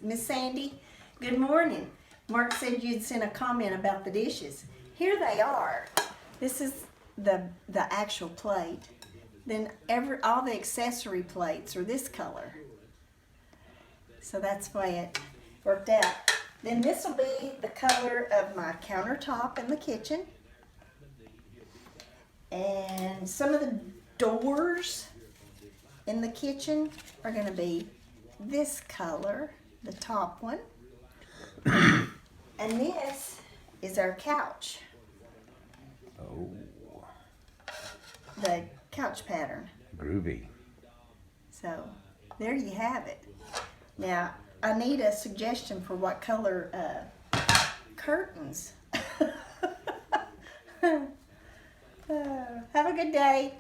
Miss Sandy, good morning. Mark said you'd sent a comment about the dishes. Here they are. This is the actual plate. Then all the accessory plates are this color. So that's the way it worked out. Then this will be the color of my countertop in the kitchen. And some of the doors in the kitchen are going to be this color, the top one. And this is our couch. Oh, The couch pattern. groovy. So there you have it. Now I need a suggestion for what color curtains. Have a good day.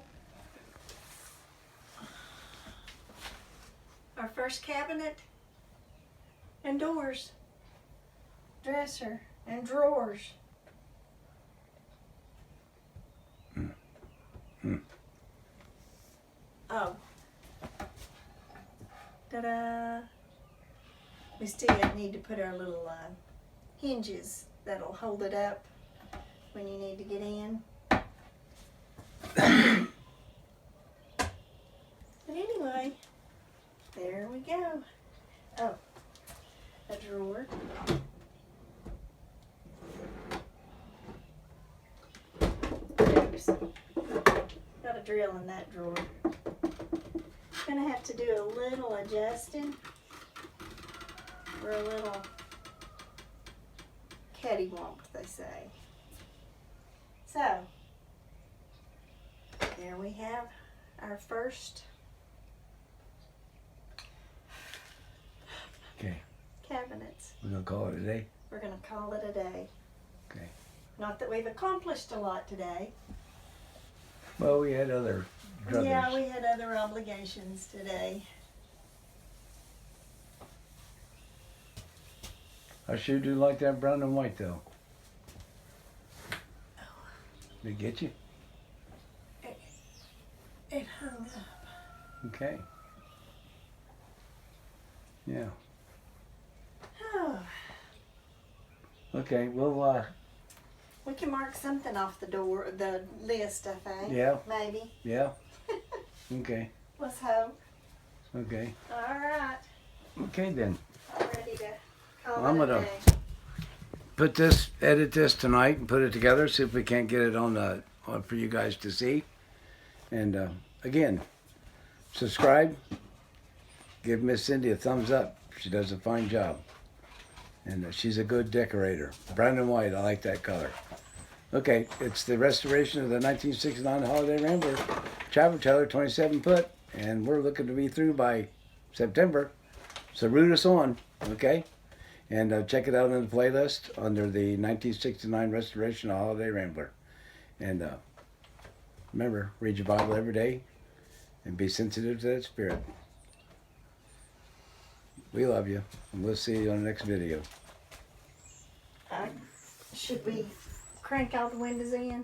Our first cabinet and doors, dresser and drawers. Oh. Ta-da. We still need to put our little hinges that'll hold it up when you need to get in. But anyway, there we go. Oh, a drawer. Oops. Got a drill in that drawer. Gonna have to do a little adjusting. Or a little cattywonk, they say. So, there we have our first Okay, cabinets. we're gonna call it a day. We're gonna call it a day. Okay. Not that we've accomplished a lot today. Well, we had other druthers. Yeah, we had other obligations today. I sure do like that brown and white though. Did it get you? It hung up. Okay. Yeah. Oh, Okay, well, we can mark something off the list, I think. Yeah. Maybe. yeah. Okay, Let's hope. okay. All right. Okay then. I'm ready to call I'm it a gonna day. edit this tonight and put it together, see if we can't get it on for you guys to see. And again, subscribe. Give Miss Cindy a thumbs up. She does a fine job. And she's a good decorator. Brown and white, I like that color. Okay, it's the restoration of the 1969 Holiday Rambler travel trailer, 27 foot. And we're looking to be through by September. So root us on, okay? And check it out in the playlist under the 1969 restoration of Holiday Rambler. And remember, read your Bible every day and be sensitive to that spirit. We love you, and we'll see you on the next video. Should we crank all the windows in?